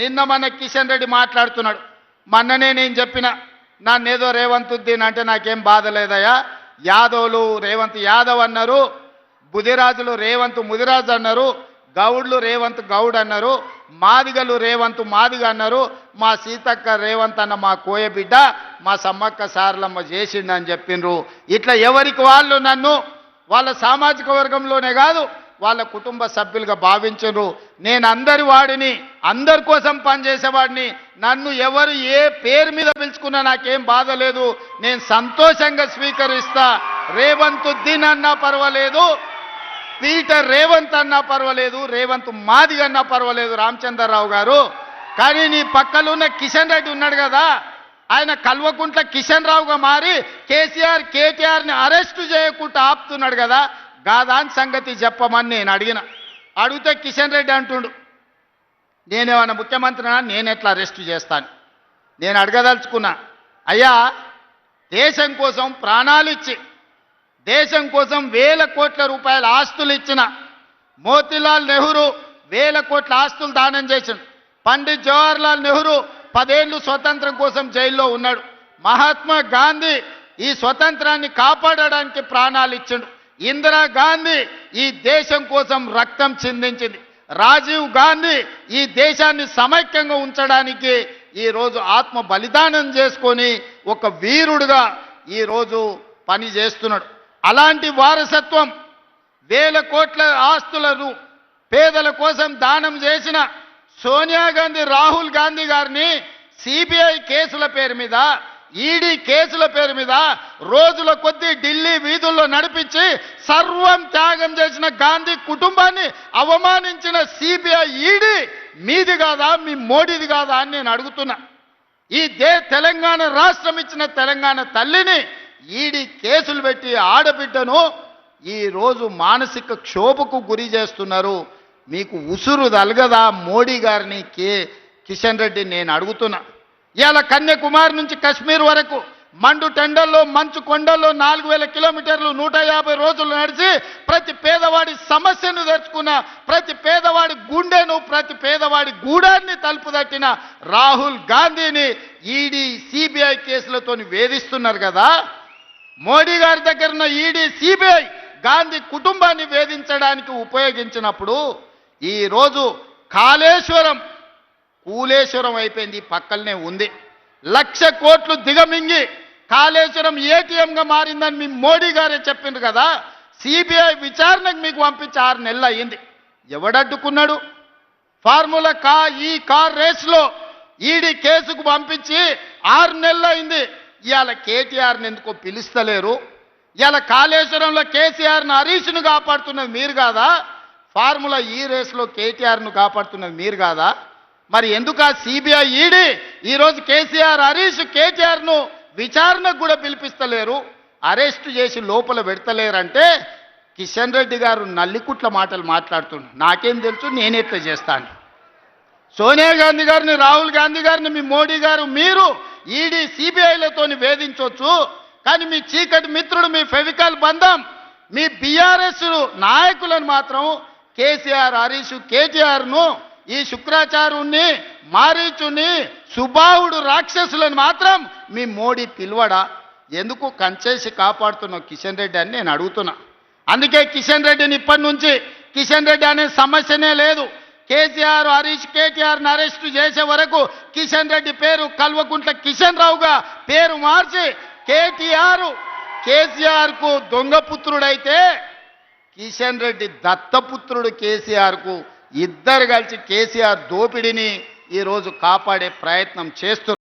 నిన్న మన కిషన్ రెడ్డి మాట్లాడుతున్నాడు. మొన్ననే నేను చెప్పిన నన్నేదో రేవంత్ ఉద్దీన్ అంటే నాకేం బాధ లేదయ్యా. యాదవులు రేవంత్ యాదవ్ అన్నారు, బుదిరాజులు రేవంత్ ముదిరాజు అన్నారు, గౌడ్లు రేవంత్ గౌడ్ అన్నారు, మాదిగలు రేవంత్ మాదిగ అన్నారు, మా సీతక్క రేవంత్ అన్న మా కోయబిడ్డ మా సమ్మక్క సారలమ్మ చేసిండని చెప్పిండ్రు. ఇట్లా ఎవరికి వాళ్ళు నన్ను వాళ్ళ సామాజిక వర్గంలోనే కాదు వాళ్ళ కుటుంబ సభ్యులుగా భావించరు. నేను అందరి వాడిని, అందరి కోసం పనిచేసేవాడిని. నన్ను ఎవరు ఏ పేరు మీద పిలుచుకున్నా నాకేం బాధ లేదు, నేను సంతోషంగా స్వీకరిస్తా. రేవంత్ ఉద్దీన్ అన్నా పర్వాలేదు, పీటర్ రేవంత్ అన్నా పర్వాలేదు, రేవంత్ మాదిగ అన్నా పర్వాలేదు రామచంద్రరావు గారు. కానీ నీ పక్కలో ఉన్న కిషన్ రెడ్డి ఉన్నాడు కదా, ఆయన కల్వకుంట్ల కిషన్ రావుగా మారి కేటీఆర్ని అరెస్టు చేయకుండా ఆపుతున్నాడు కదా, గాదాని సంగతి చెప్పమని నేను అడిగితే కిషన్ రెడ్డి అంటుండు నేనేమన్నా ముఖ్యమంత్రినా, నేను ఎట్లా అరెస్టు చేస్తాను. నేను అడగదలుచుకున్నా, అయ్యా దేశం కోసం ప్రాణాలు ఇచ్చి దేశం కోసం వేల కోట్ల రూపాయల ఆస్తులు ఇచ్చిన మోతీలాల్ నెహ్రూ వేల కోట్ల ఆస్తులు దానం చేసిండు. పండిత్ జవహర్లాల్ నెహ్రూ 10 ఏళ్ళు స్వతంత్రం కోసం జైల్లో ఉన్నాడు. మహాత్మా గాంధీ ఈ స్వతంత్రాన్ని కాపాడడానికి ప్రాణాలు ఇచ్చిండు. ఇందిరాగాంధీ ఈ దేశం కోసం రక్తం చిందించింది. రాజీవ్ గాంధీ ఈ దేశాన్ని సమైక్యంగా ఉంచడానికి ఈరోజు ఆత్మ బలిదానం చేసుకొని ఒక వీరుడుగా ఈరోజు పని చేస్తున్నాడు. అలాంటి వారసత్వం వేల కోట్ల ఆస్తులను పేదల కోసం దానం చేసిన సోనియా గాంధీ రాహుల్ గాంధీ గారిని సిబిఐ కేసుల పేరు మీద, ఈడీ కేసుల పేరు మీద రోజుల కొద్దీ ఢిల్లీ వీధుల్లో నడిపించి సర్వం త్యాగం చేసిన గాంధీ కుటుంబాన్ని అవమానించిన సిబిఐ ఈడీ మీది కాదా, మీ మోడీది కాదా అని నేను అడుగుతున్నా. ఈ తెలంగాణ రాష్ట్రం ఇచ్చిన తెలంగాణ తల్లిని ఈడీ కేసులు పెట్టి ఆడబిడ్డను ఈరోజు మానసిక క్షోభకు గురి చేస్తున్నారు. మీకు ఉసురు తలగదా మోడీ గారిని కిషన్ రెడ్డి నేను అడుగుతున్నా. ఇవాళ కన్యాకుమారి నుంచి కశ్మీర్ వరకు మండు టెండల్లో మంచు కొండల్లో 4000 కిలోమీటర్లు 150 రోజులు నడిచి ప్రతి పేదవాడి సమస్యను తెచ్చుకున్న, ప్రతి పేదవాడి గుండెను, ప్రతి పేదవాడి గూడాన్ని తలుపు తట్టిన రాహుల్ గాంధీని ఈడీ సిబిఐ కేసులతో వేధిస్తున్నారు కదా. మోడీ గారి దగ్గర ఉన్న ఈడీ సిబిఐ గాంధీ కుటుంబాన్ని వేధించడానికి ఉపయోగించినప్పుడు ఈరోజు కూలేశ్వరం అయిపోయింది, పక్కనే ఉంది. 1,00,000 కోట్లు దిగమింగి కాళేశ్వరం ఏటీఎంగా మారిందని మీ మోడీ గారే చెప్పిండ్రు కదా. సిబిఐ విచారణకు మీకు పంపించి 6 నెలలు అయ్యింది. ఎవడడ్డుకున్నాడు? ఫార్ములా ఈ కార్ రేస్లో ఈడీ కేసుకు పంపించి 6 నెలలు అయింది. ఇవాళ కేటీఆర్ని ఎందుకో పిలుస్తలేరు. ఇవాళ కాళేశ్వరంలో కేసీఆర్ను హరీష్ను కాపాడుతున్నది మీరు కాదా? ఫార్ములా ఈ రేస్లో కేటీఆర్ను కాపాడుతున్నది మీరు కాదా? మరి ఎందుకు ఆ సిబిఐ ఈడీ ఈరోజు కేసీఆర్ హరీష్ కేటీఆర్ను విచారణకు కూడా పిలిపిస్తలేరు, అరెస్టు చేసి లోపల పెడతలేరంటే కిషన్ రెడ్డి గారు నల్లికుట్ల మాటలు మాట్లాడుతున్నారు. నాకేం తెలుసు, నేనెట్లా చేస్తాను. సోనియా గాంధీ గారిని, రాహుల్ గాంధీ గారిని మీ మోడీ గారు మీరు ఈడీ సిబిఐలతోని వేధించవచ్చు, కానీ మీ చీకటి మిత్రుడు, మీ ఫెవికాల్ బంధం, మీ బీఆర్ఎస్ నాయకులను మాత్రం కేసీఆర్ హరీష్ కేటీఆర్ను, ఈ శుక్రాచార్యుణ్ణి, మారీచుని, సుబాహుడు రాక్షసులను మాత్రం మీ మోడీ పిలువడా? ఎందుకు కంచేసి కాపాడుతున్న కిషన్ రెడ్డి అని నేను అడుగుతున్నా. అందుకే కిషన్ రెడ్డిని ఇప్పటి నుంచి కిషన్ రెడ్డి అనే సమస్యనే లేదు. కేసీఆర్ హరీష్ కేటీఆర్ని అరెస్టు చేసే వరకు కిషన్ రెడ్డి పేరు కల్వకుంట్ల కిషన్ రావుగా పేరు మార్చి కేసీఆర్కు దొంగపుత్రుడైతే కిషన్ రెడ్డి దత్తపుత్రుడు కేసీఆర్కు, ఇద్దరు కలిసి కేసీఆర్ దోపిడిని ఈరోజు కాపాడే ప్రయత్నం చేస్తున్నారు.